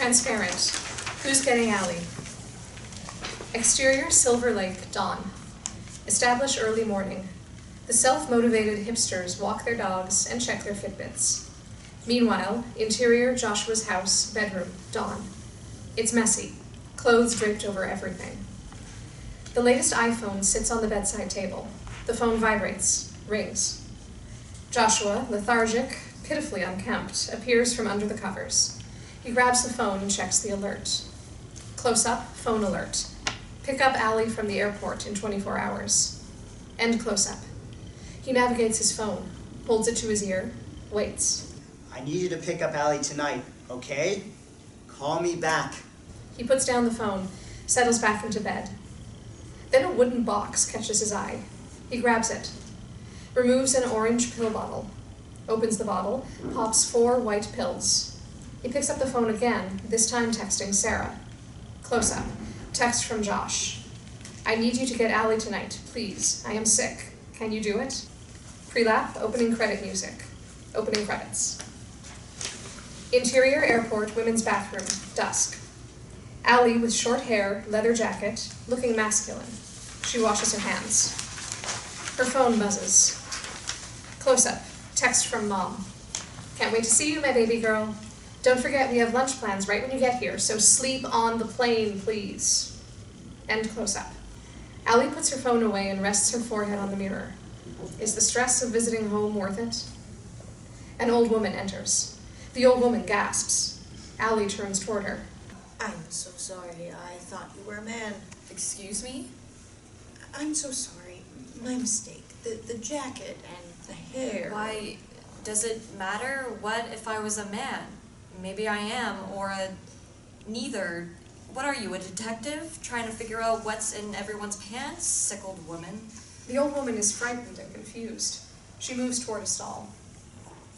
Transparent. Who's getting Allie? Exterior, Silver Lake, dawn. Establish early morning. The self-motivated hipsters walk their dogs and check their Fitbits. Meanwhile, interior, Joshua's house, bedroom, dawn. It's messy. Clothes draped over everything. The latest iPhone sits on the bedside table. The phone vibrates, rings. Joshua, lethargic, pitifully unkempt, appears from under the covers. He grabs the phone and checks the alert. Close up, phone alert. Pick up Allie from the airport in 24 hours. End close up. He navigates his phone, holds it to his ear, waits. I need you to pick up Allie tonight, okay? Call me back. He puts down the phone, settles back into bed. Then a wooden box catches his eye. He grabs it, removes an orange pill bottle, opens the bottle, pops 4 white pills. He picks up the phone again, this time texting Sarah. Close up. Text from Josh. I need you to get Allie tonight, please. I am sick. Can you do it? Pre-lap, opening credit music. Opening credits. Interior airport, women's bathroom, dusk. Allie with short hair, leather jacket, looking masculine. She washes her hands. Her phone buzzes. Close up, text from mom. Can't wait to see you, my baby girl. Don't forget we have lunch plans right when you get here, so sleep on the plane, please. End close up. Allie puts her phone away and rests her forehead on the mirror. Is the stress of visiting home worth it? An old woman enters. The old woman gasps. Allie turns toward her. I'm so sorry. I thought you were a man. Excuse me? I'm so sorry. My mistake. The jacket and the hair. Why, does it matter? What if I was a man? Maybe I am, or neither. What are you, a detective? Trying to figure out what's in everyone's pants? Sick old woman. The old woman is frightened and confused. She moves toward a stall.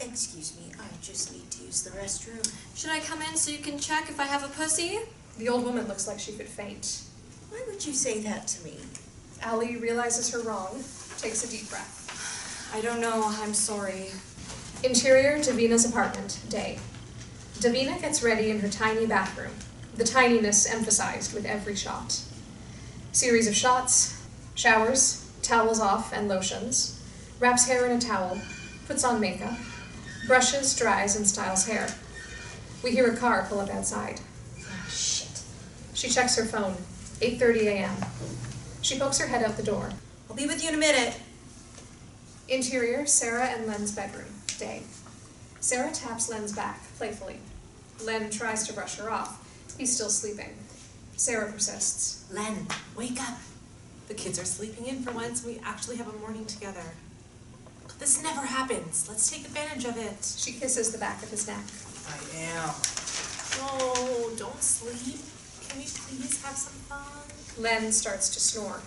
Excuse me, I just need to use the restroom. Should I come in so you can check if I have a pussy? The old woman looks like she could faint. Why would you say that to me? Allie realizes her wrong, takes a deep breath. I don't know, I'm sorry. Interior, Davina's apartment, day. Davina gets ready in her tiny bathroom, the tininess emphasized with every shot. Series of shots, showers, towels off and lotions, wraps hair in a towel, puts on makeup, brushes, dries, and styles hair. We hear a car pull up outside. Oh, shit. She checks her phone, 8:30 a.m. She pokes her head out the door. I'll be with you in a minute. Interior, Sarah and Len's bedroom, day. Sarah taps Len's back, playfully. Len tries to brush her off. He's still sleeping. Sarah persists. Len, wake up. The kids are sleeping in for once, and we actually have a morning together. But this never happens. Let's take advantage of it. She kisses the back of his neck. I am. No, don't sleep. Can we please have some fun? Len starts to snore.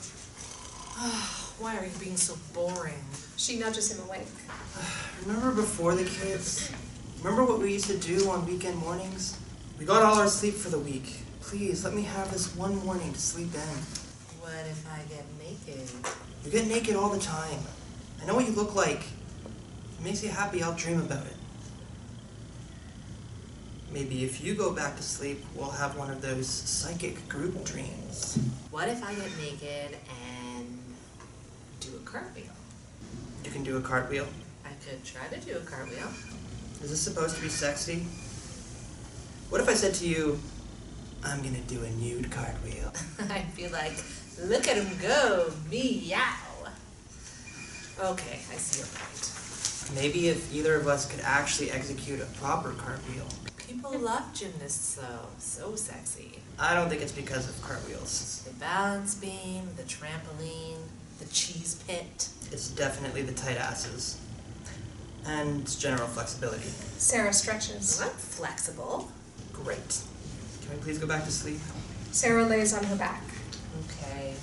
Why are you being so boring? She nudges him awake. Remember before the kids? Remember what we used to do on weekend mornings? We got all our sleep for the week. Please, let me have this one morning to sleep in. What if I get naked? You get naked all the time. I know what you look like. If it makes you happy, I'll dream about it. Maybe if you go back to sleep, we'll have one of those psychic group dreams. What if I get naked and do a cartwheel? You can do a cartwheel. I could try to do a cartwheel. Is this supposed to be sexy? What if I said to you, I'm gonna do a nude cartwheel? I'd be like, look at him go, meow. Okay, I see your point. Maybe if either of us could actually execute a proper cartwheel. People love gymnasts, though. So sexy. I don't think it's because of cartwheels. The balance beam, the trampoline, the cheese pit. It's definitely the tight asses. And general flexibility. Sarah stretches. Well, I'm flexible. Great. Can we please go back to sleep? Sarah lays on her back. Okay.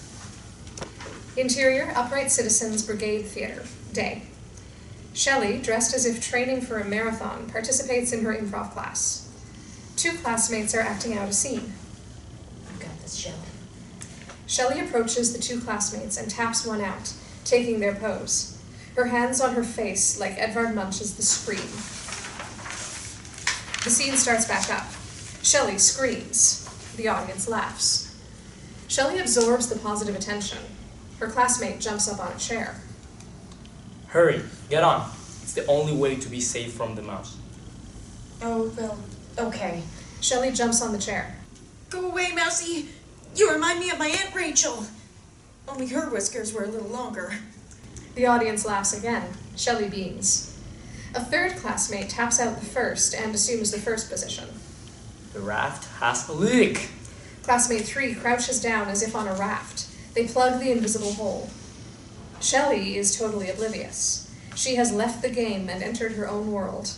Interior, Upright Citizens Brigade Theater, day. Shelley, dressed as if training for a marathon, participates in her improv class. 2 classmates are acting out a scene. I've got this, Shelley. Shelley approaches the 2 classmates and taps one out, taking their pose. Her hands on her face like Edvard Munch's The Scream. The scene starts back up. Shelley screams. The audience laughs. Shelley absorbs the positive attention. Her classmate jumps up on a chair. Hurry, get on. It's the only way to be safe from the mouse. Oh, well, okay. Shelley jumps on the chair. Go away, Mousy. You remind me of my Aunt Rachel. Only her whiskers were a little longer. The audience laughs again. Shelley beams. A third classmate taps out the first and assumes the first position. The raft has a leak. Classmate 3 crouches down as if on a raft. They plug the invisible hole. Shelley is totally oblivious. She has left the game and entered her own world.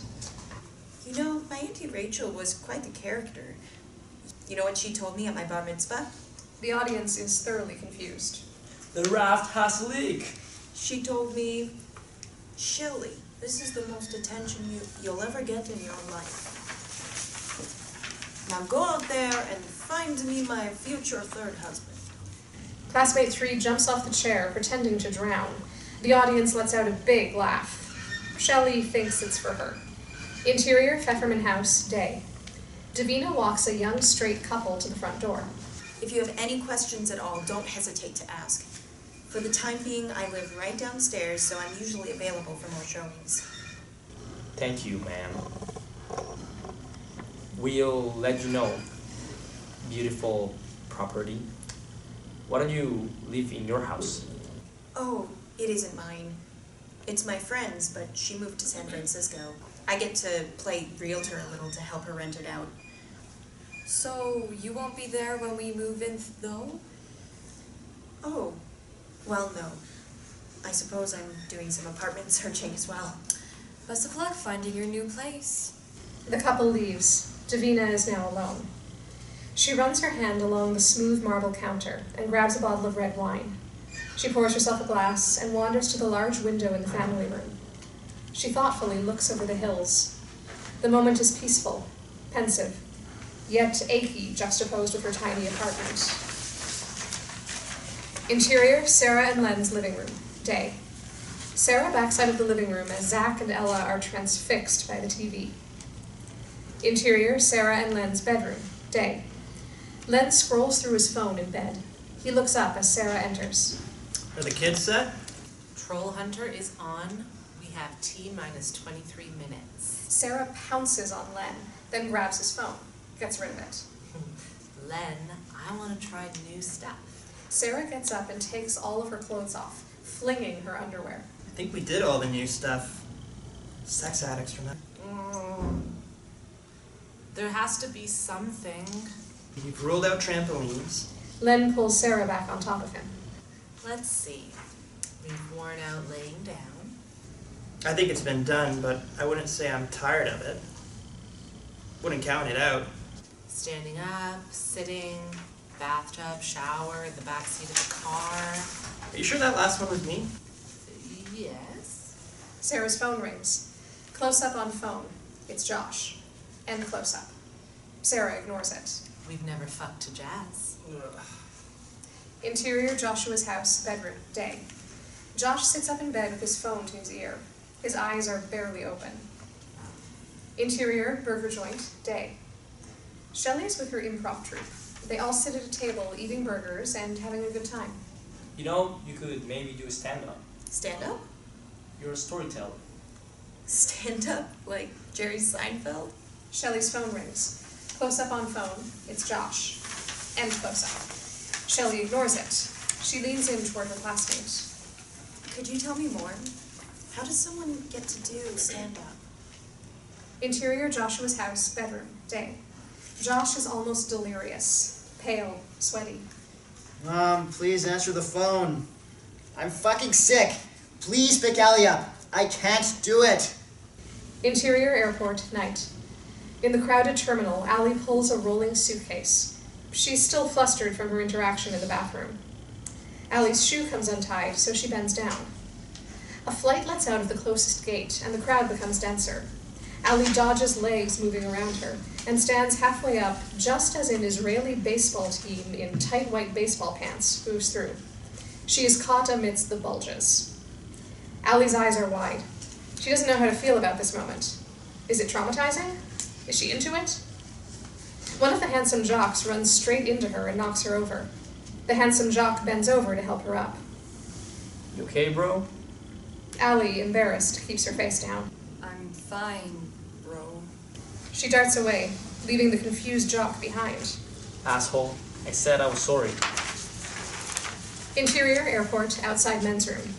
You know, my Auntie Rachel was quite the character. You know what she told me at my bar mitzvah? The audience is thoroughly confused. The raft has a leak. She told me, Shelley, this is the most attention you'll ever get in your life. Now go out there and find me my future third husband. Classmate 3 jumps off the chair, pretending to drown. The audience lets out a big laugh. Shelley thinks it's for her. Interior, Pfefferman House, day. Davina walks a young straight couple to the front door. If you have any questions at all, don't hesitate to ask. For the time being, I live right downstairs, so I'm usually available for more showings. Thank you, ma'am. We'll let you know. Beautiful property. Why don't you live in your house? Oh, it isn't mine. It's my friend's, but she moved to San Francisco. I get to play realtor a little to help her rent it out. So, you won't be there when we move in, though? Oh, well, no. I suppose I'm doing some apartment searching as well. Best of luck finding your new place. The couple leaves. Davina is now alone. She runs her hand along the smooth marble counter and grabs a bottle of red wine. She pours herself a glass and wanders to the large window in the family room. She thoughtfully looks over the hills. The moment is peaceful, pensive, yet achy, juxtaposed with her tiny apartment. Interior, Sarah and Len's living room, day. Sarah backs out of the living room as Zach and Ella are transfixed by the TV. Interior, Sarah and Len's bedroom, day. Len scrolls through his phone in bed. He looks up as Sarah enters. Are the kids set? Troll Hunter is on. We have T-minus 23 minutes. Sarah pounces on Len, then grabs his phone, gets rid of it. Len, I want to try new stuff. Sarah gets up and takes all of her clothes off, flinging her underwear. I think we did all the new stuff. Sex addicts, remember? There has to be something. You've ruled out trampolines. Len pulls Sarah back on top of him. Let's see. We've worn out laying down. I think it's been done, but I wouldn't say I'm tired of it. Wouldn't count it out. Standing up, sitting, bathtub, shower, the back seat of the car. Are you sure that last one was me? Yes. Sarah's phone rings. Close up on phone. It's Josh. End close up. Sarah ignores it. We've never fucked to jazz. Interior, Joshua's house, bedroom, day. Josh sits up in bed with his phone to his ear. His eyes are barely open. Interior, burger joint, day. Shelley is with her improv troupe. They all sit at a table eating burgers and having a good time. You know, you could maybe do a stand-up. Stand up? You're a storyteller. Stand up? Like Jerry Seinfeld? Shelley's phone rings. Close up on phone, it's Josh. End close up. Shelley ignores it. She leans in toward her classmate. Could you tell me more? How does someone get to do stand up? Interior, Joshua's house, bedroom, day. Josh is almost delirious, pale, sweaty. Mom, please answer the phone. I'm fucking sick. Please pick Allie up. I can't do it. Interior, airport, night. In the crowded terminal, Allie pulls a rolling suitcase. She's still flustered from her interaction in the bathroom. Allie's shoe comes untied, so she bends down. A flight lets out of the closest gate, and the crowd becomes denser. Allie dodges legs moving around her, and stands halfway up just as an Israeli baseball team in tight white baseball pants moves through. She is caught amidst the bulges. Allie's eyes are wide. She doesn't know how to feel about this moment. Is it traumatizing? Is she into it? One of the handsome jocks runs straight into her and knocks her over. The handsome jock bends over to help her up. You okay, bro? Allie, embarrassed, keeps her face down. I'm fine, bro. She darts away, leaving the confused jock behind. Asshole. I said I was sorry. Interior airport, outside men's room.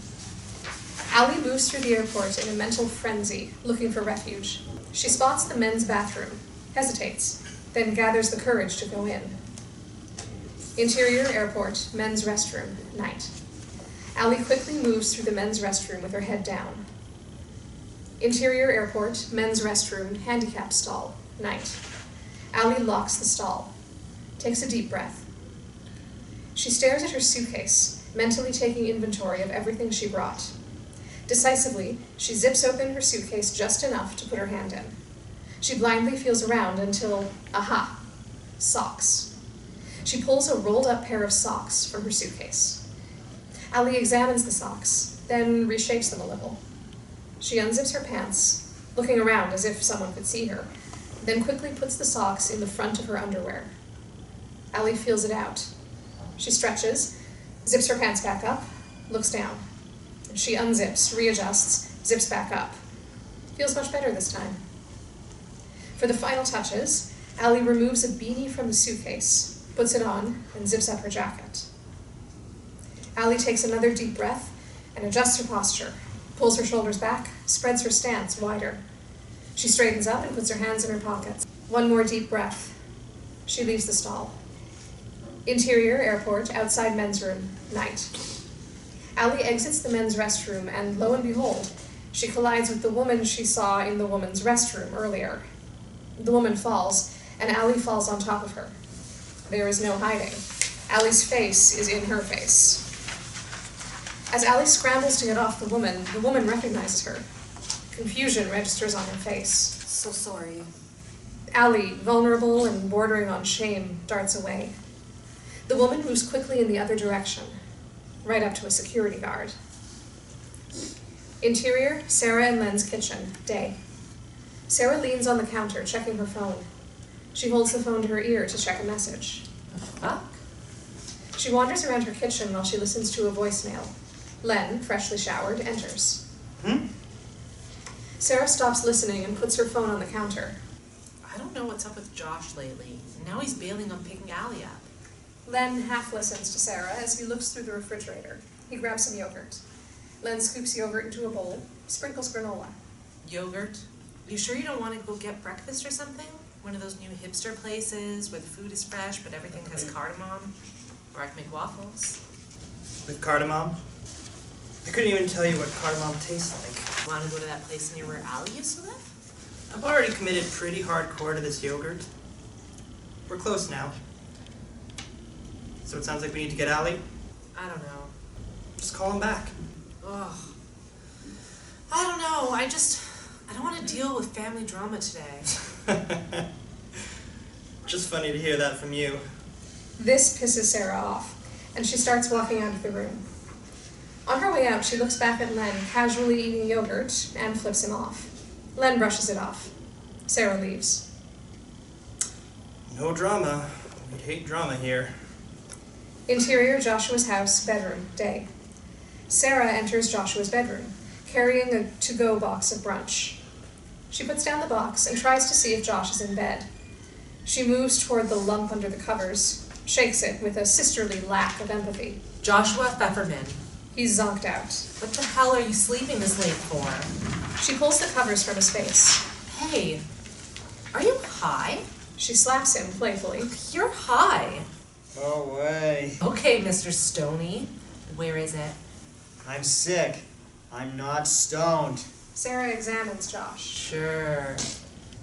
Allie moves through the airport in a mental frenzy, looking for refuge. She spots the men's bathroom, hesitates, then gathers the courage to go in. Interior airport, men's restroom, night. Allie quickly moves through the men's restroom with her head down. Interior airport, men's restroom, handicap stall, night. Allie locks the stall, takes a deep breath. She stares at her suitcase, mentally taking inventory of everything she brought. Decisively, she zips open her suitcase just enough to put her hand in. She blindly feels around until, aha, socks. She pulls a rolled-up pair of socks from her suitcase. Allie examines the socks, then reshapes them a little. She unzips her pants, looking around as if someone could see her, then quickly puts the socks in the front of her underwear. Allie feels it out. She stretches, zips her pants back up, looks down. She unzips, readjusts, zips back up. Feels much better this time. For the final touches, Allie removes a beanie from the suitcase, puts it on, and zips up her jacket. Allie takes another deep breath and adjusts her posture, pulls her shoulders back, spreads her stance wider. She straightens up and puts her hands in her pockets. One more deep breath. She leaves the stall. Interior airport, outside men's room, night. Allie exits the men's restroom, and lo and behold, she collides with the woman she saw in the woman's restroom earlier. The woman falls, and Allie falls on top of her. There is no hiding. Allie's face is in her face. As Allie scrambles to get off the woman recognizes her. Confusion registers on her face. So sorry. Allie, vulnerable and bordering on shame, darts away. The woman moves quickly in the other direction, right up to a security guard. Interior, Sarah and Len's kitchen, day. Sarah leans on the counter, checking her phone. She holds the phone to her ear to check a message. Fuck. She wanders around her kitchen while she listens to a voicemail. Len, freshly showered, enters. Sarah stops listening and puts her phone on the counter. I don't know what's up with Josh lately. Now he's bailing on picking Allie up. Len half listens to Sarah as he looks through the refrigerator. He grabs some yogurt. Len scoops yogurt into a bowl, sprinkles granola. Yogurt? You sure you don't want to go get breakfast or something? One of those new hipster places where the food is fresh but everything has cardamom? Or I can make waffles. With cardamom? I couldn't even tell you what cardamom tastes like. Want to go to that place near where Allie used to live? I've already committed pretty hardcore to this yogurt. We're close now. So it sounds like we need to get Allie. I don't know. Just call him back. Ugh. I don't know. I don't want to deal with family drama today. Just funny to hear that from you. This pisses Sarah off, and she starts walking out of the room. On her way out, she looks back at Len, casually eating yogurt, and flips him off. Len brushes it off. Sarah leaves. No drama. We'd hate drama here. Interior, Joshua's house, bedroom, day. Sarah enters Joshua's bedroom, carrying a to-go box of brunch. She puts down the box and tries to see if Josh is in bed. She moves toward the lump under the covers, shakes it with a sisterly lack of empathy. Joshua Pfefferman. He's zonked out. What the hell are you sleeping this late for? She pulls the covers from his face. Hey, are you high? She slaps him playfully. You're high. Go away. Okay, Mr. Stoney. Where is it? I'm sick. I'm not stoned. Sarah examines Josh. Sure.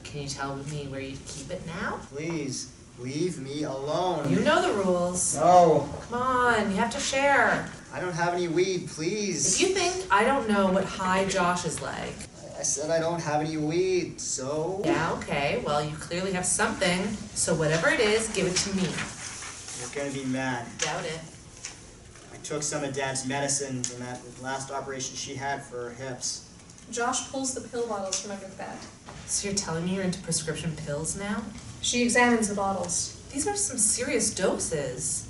Can you tell me where you keep it now? Please, leave me alone. You know the rules. No, Come on, you have to share. I don't have any weed, please. If you think I don't know what high Josh is like. I said I don't have any weed, so... Yeah, okay. Well, you clearly have something. So whatever it is, give it to me. You're gonna be mad. Doubt it. I took some of Dad's medicine from that last operation she had for her hips. Josh pulls the pill bottles from under the bed. So you're telling me you're into prescription pills now? She examines the bottles. These are some serious doses.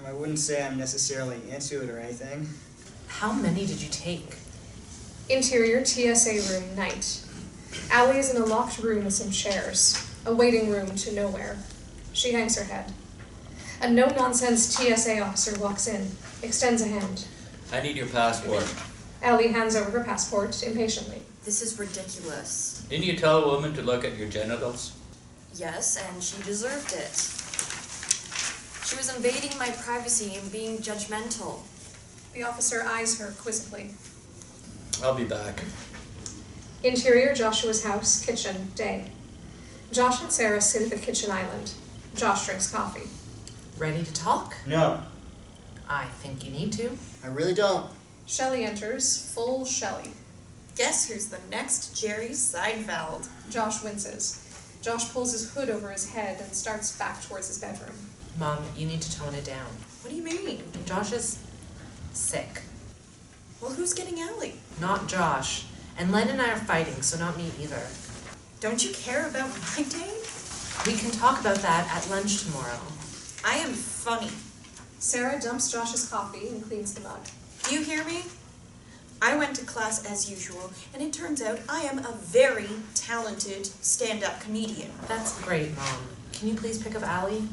I wouldn't say I'm necessarily into it or anything. How many did you take? Interior TSA room, night. Allie is in a locked room with some chairs. A waiting room to nowhere. She hangs her head. A no-nonsense TSA officer walks in, extends a hand. I need your passport. Allie hands over her passport impatiently. This is ridiculous. Didn't you tell a woman to look at your genitals? Yes, and she deserved it. She was invading my privacy and being judgmental. The officer eyes her quizzically. I'll be back. Interior Joshua's house, kitchen, day. Josh and Sarah sit at the kitchen island. Josh drinks coffee. Ready to talk? No, I think you need to. I really don't. Shelley enters, full Shelley. Guess who's the next Jerry Seinfeld? Josh winces. Josh pulls his hood over his head and starts back towards his bedroom. Mom, you need to tone it down. What do you mean? Josh is sick. Well, who's getting Allie? Not Josh. And Len and I are fighting, so not me either. Don't you care about my day? We can talk about that at lunch tomorrow. I am funny. Sarah dumps Josh's coffee and cleans the mug. Do you hear me? I went to class as usual, and it turns out I am a very talented stand-up comedian. That's great, Mom. Can you please pick up Allie?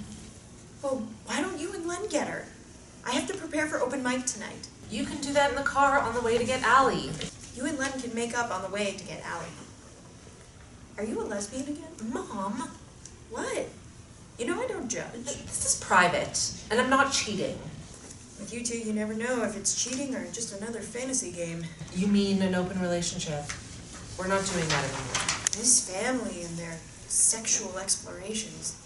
Well, why don't you and Len get her? I have to prepare for open mic tonight. You can do that in the car on the way to get Allie. You and Len can make up on the way to get Allie. Are you a lesbian again? Mom, What? You know I don't judge. this is private, and I'm not cheating. With you two, you never know if it's cheating or just another fantasy game. You mean an open relationship? We're not doing that anymore. This family and their sexual explorations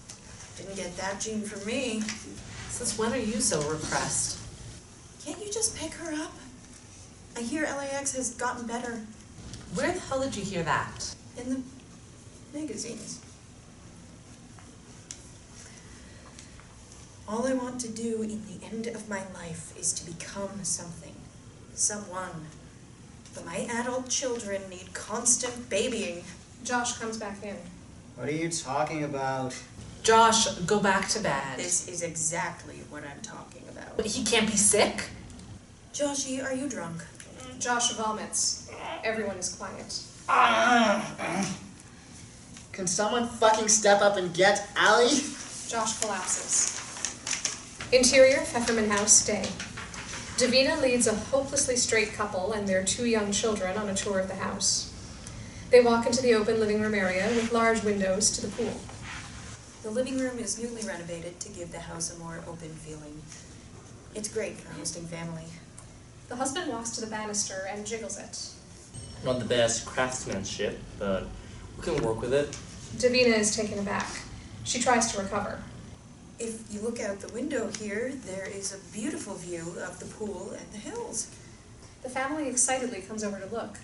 didn't get that gene from me. Since when are you so repressed? Can't you just pick her up? I hear LAX has gotten better Where the hell did you hear that? in the magazines. All I want to do in the end of my life is to become something, someone. But my adult children need constant babying. Josh comes back in. What are you talking about? Josh, go back to bed. This is exactly what I'm talking about. But he can't be sick. Joshy, are you drunk? Josh vomits. Everyone is quiet. Can someone fucking step up and get Allie? Josh collapses. Interior Pfefferman House, day. Davina leads a hopelessly straight couple and their 2 young children on a tour of the house. They walk into the open living room area with large windows to the pool. The living room is newly renovated to give the house a more open feeling. It's great for hosting family. The husband walks to the banister and jiggles it. Not the best craftsmanship, but we can work with it. Davina is taken aback. She tries to recover. If you look out the window here, there is a beautiful view of the pool and the hills. The family excitedly comes over to look.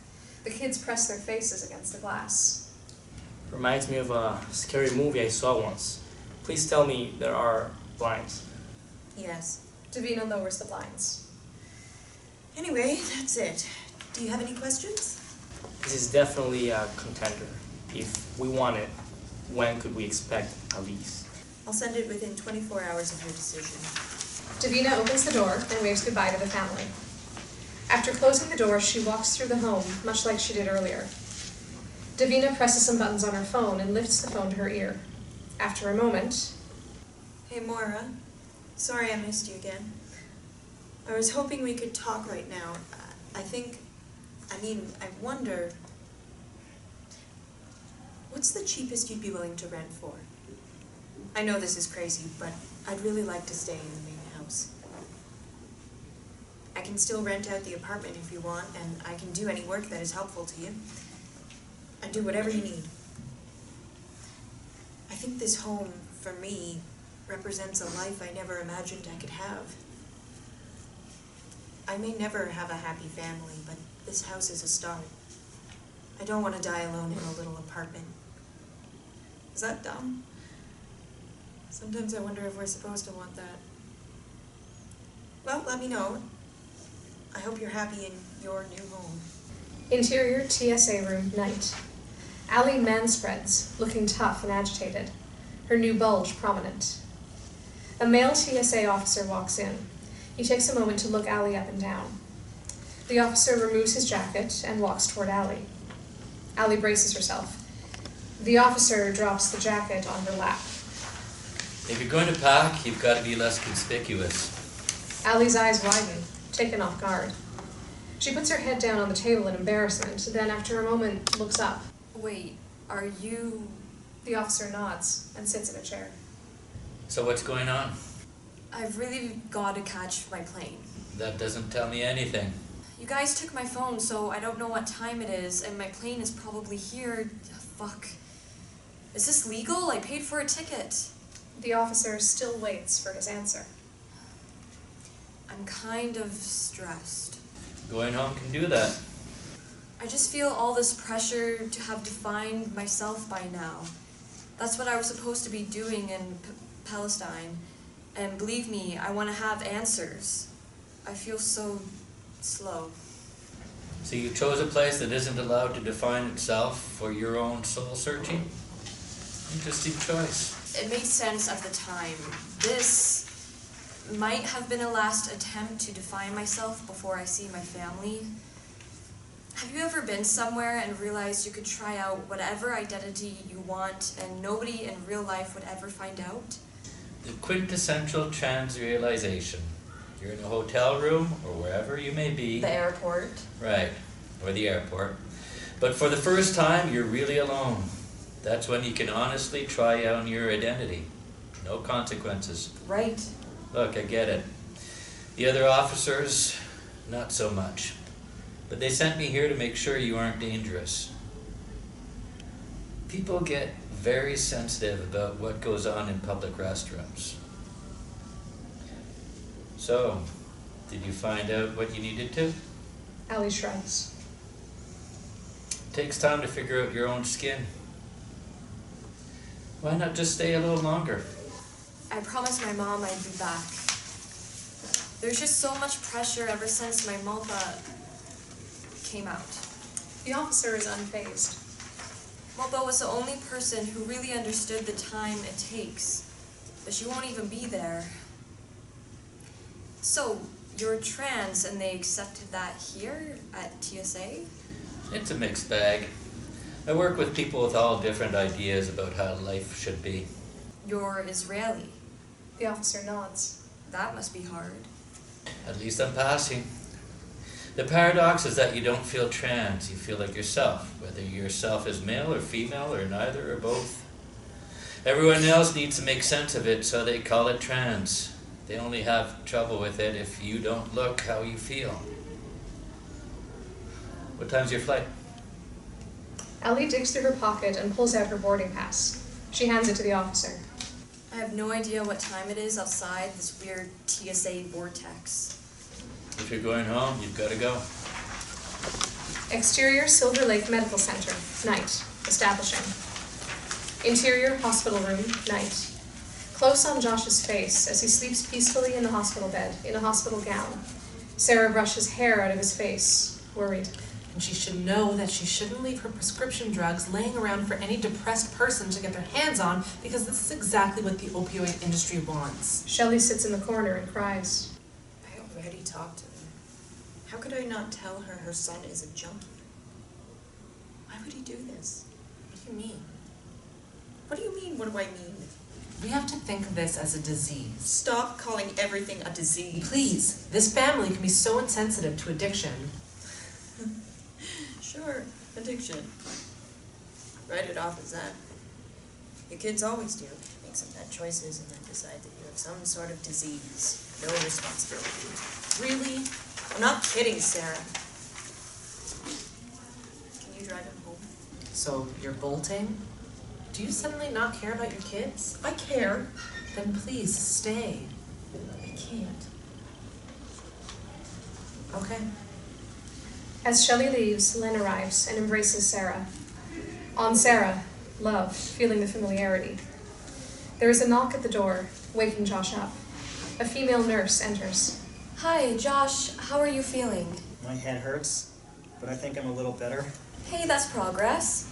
The kids press their faces against the glass. Reminds me of a scary movie I saw once. Please tell me there are blinds. Yes. Davina lowers the blinds. Anyway, that's it. Do you have any questions? This is definitely a contender. If we want it, when could we expect a lease? I'll send it within 24 hours of your decision. Davina opens the door and waves goodbye to the family. After closing the door, she walks through the home, much like she did earlier. Davina presses some buttons on her phone and lifts the phone to her ear. After a moment, Hey, Maura. Sorry I missed you again. I was hoping we could talk right now. I wonder, what's the cheapest you'd be willing to rent for? I know this is crazy, but I'd really like to stay in the main house. I can still rent out the apartment if you want, and I can do any work that is helpful to you. I'd do whatever you need. I think this home, for me, represents a life I never imagined I could have. I may never have a happy family, but this house is a start. I don't want to die alone in a little apartment. Is that dumb? Sometimes I wonder if we're supposed to want that. Well, let me know. I hope you're happy in your new home. Interior TSA room, night. Allie manspreads, looking tough and agitated, her new bulge prominent. A male TSA officer walks in. He takes a moment to look Allie up and down. The officer removes his jacket and walks toward Allie. Allie braces herself. The officer drops the jacket on her lap. If you're going to pack, you've got to be less conspicuous. Allie's eyes widen, taken off guard. She puts her head down on the table in embarrassment, then after a moment looks up. Wait, are you... The officer nods and sits in a chair. So what's going on? I've really got to catch my plane. That doesn't tell me anything. You guys took my phone, so I don't know what time it is, and my plane is probably here. Fuck. Is this legal? I paid for a ticket. The officer still waits for his answer. I'm kind of stressed. Going home can do that. I just feel all this pressure to have defined myself by now. That's what I was supposed to be doing in Palestine. And believe me, I want to have answers. I feel so slow. So you chose a place that isn't allowed to define itself for your own soul searching? Interesting choice. It made sense at the time. This might have been a last attempt to define myself before I see my family. Have you ever been somewhere and realized you could try out whatever identity you want and nobody in real life would ever find out? The quintessential trans realization. You're in a hotel room or wherever you may be. The airport. Right, or the airport. But for the first time, you're really alone. That's when you can honestly try out your identity. No consequences. Right. Look, I get it. The other officers, not so much. But they sent me here to make sure you aren't dangerous. People get very sensitive about what goes on in public restrooms. So, did you find out what you needed to? Allie shrugs. It takes time to figure out your own skin. Why not just stay a little longer? I promised my mom I'd be back. There's just so much pressure ever since my Malta came out. The officer is unfazed. Malta was the only person who really understood the time it takes, but she won't even be there. So, you're trans and they accepted that here at TSA? It's a mixed bag. I work with people with all different ideas about how life should be. You're Israeli. The officer nods. That must be hard. At least I'm passing. The paradox is that you don't feel trans, you feel like yourself, whether yourself is male or female or neither or both. Everyone else needs to make sense of it, so they call it trans. They only have trouble with it if you don't look how you feel. What time's your flight? Allie digs through her pocket and pulls out her boarding pass. She hands it to the officer. I have no idea what time it is outside this weird TSA vortex. If you're going home, you've got to go. Exterior Silver Lake Medical Center, night, establishing. Interior hospital room, night. Close on Josh's face as he sleeps peacefully in the hospital bed, in a hospital gown. Sarah brushes hair out of his face, worried. And she should know that she shouldn't leave her prescription drugs laying around for any depressed person to get their hands on, because this is exactly what the opioid industry wants. Shelley sits in the corner and cries. I already talked to her. How could I not tell her her son is a junkie? Why would he do this? What do you mean? What do you mean, what do I mean? We have to think of this as a disease. Stop calling everything a disease. Please, this family can be so insensitive to addiction. Sure, addiction. Write it off as that. Your kids always do. Make some bad choices and then decide that you have some sort of disease. No responsibility. Really? I'm not kidding, Sarah. Can you drive him home? So, you're bolting? Do you suddenly not care about your kids? I care. Then please, stay. I can't. Okay. As Shelley leaves, Len arrives and embraces Sarah. On Sarah, love, feeling the familiarity. There is a knock at the door, waking Josh up. A female nurse enters. Hi, Josh. How are you feeling? My head hurts. but I think I'm a little better. Hey, that's progress.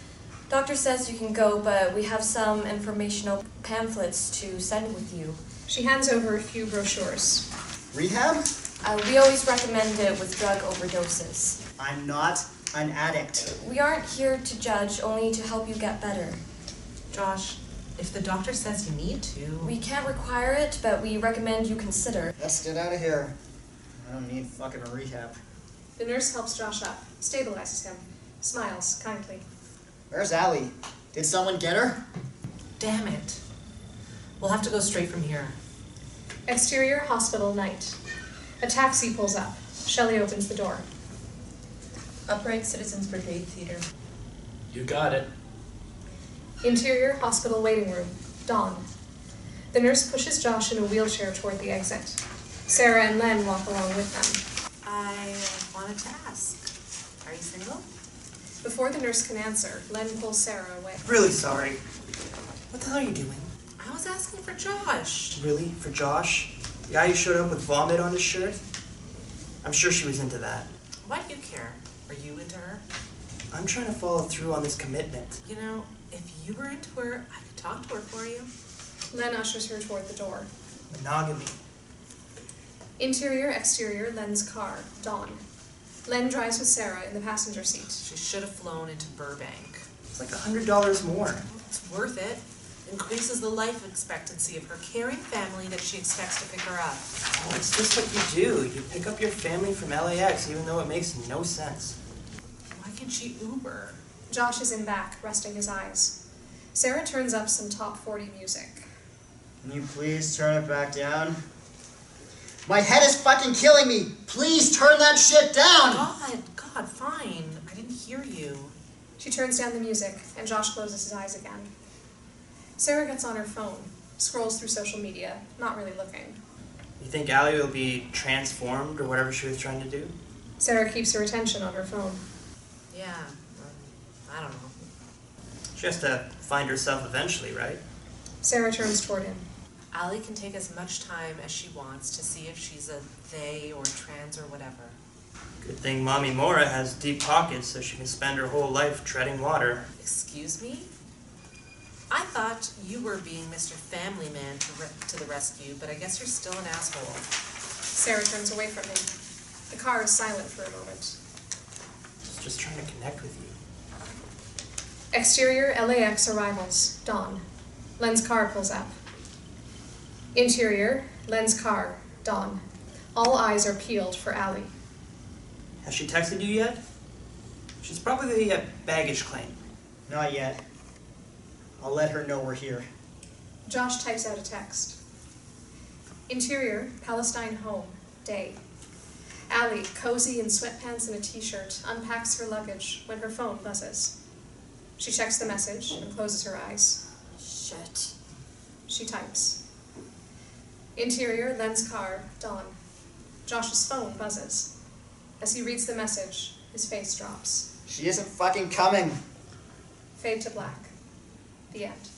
Doctor says you can go, but we have some informational pamphlets to send with you. She hands over a few brochures. Rehab? We always recommend it with drug overdoses. I'm not an addict. We aren't here to judge, only to help you get better. Josh, if the doctor says you need to... We can't require it, but we recommend you consider. Let's get out of here. I don't need fucking rehab. The nurse helps Josh up, stabilizes him, smiles kindly. Where's Allie? Did someone get her? Damn it. We'll have to go straight from here. Exterior hospital night. A taxi pulls up. Shelley opens the door. Upright Citizens Brigade Theater. You got it. Interior hospital waiting room. Dawn. The nurse pushes Josh in a wheelchair toward the exit. Sarah and Len walk along with them. I wanted to ask, are you single? Before the nurse can answer, Len pulls Sarah away. Really sorry. What the hell are you doing? I was asking for Josh. Really? For Josh? The guy who showed up with vomit on his shirt? I'm sure she was into that. Why do you care? Are you into her? I'm trying to follow through on this commitment. You know, if you were into her, I could talk to her for you. Len ushers her toward the door. Monogamy. Interior, exterior, Len's car. Dawn. Len drives with Sarah in the passenger seat. She should have flown into Burbank. It's like $100 more. It's worth it. Increases the life expectancy of her caring family that she expects to pick her up. Oh, it's just what you do. You pick up your family from LAX even though it makes no sense. Why can't she Uber? Josh is in back, resting his eyes. Sarah turns up some top 40 music. Can you please turn it back down? My head is fucking killing me! Please turn that shit down! God, fine. I didn't hear you. She turns down the music, and Josh closes his eyes again. Sarah gets on her phone, scrolls through social media, not really looking. You think Allie will be transformed or whatever she was trying to do? Sarah keeps her attention on her phone. Yeah, I don't know. She has to find herself eventually, right? Sarah turns toward him. Allie can take as much time as she wants to see if she's a they or trans or whatever. Good thing Mommy Mora has deep pockets so she can spend her whole life treading water. Excuse me? I thought you were being Mr. Family Man to the rescue, but I guess you're still an asshole. Sarah turns away from him. The car is silent for a moment. Just trying to connect with you. Exterior, LAX arrivals. Dawn. Len's car pulls up. Interior, Len's car. Dawn. All eyes are peeled for Allie. Has she texted you yet? She's probably at baggage claim. Not yet. I'll let her know we're here. Josh types out a text. Interior, Palestine home. Day. Allie, cozy in sweatpants and a t-shirt, unpacks her luggage when her phone buzzes. She checks the message and closes her eyes. Shit. She types. Interior, Len's car. Dawn. Josh's phone buzzes. As he reads the message, his face drops. She isn't fucking coming. Fade to black. The end.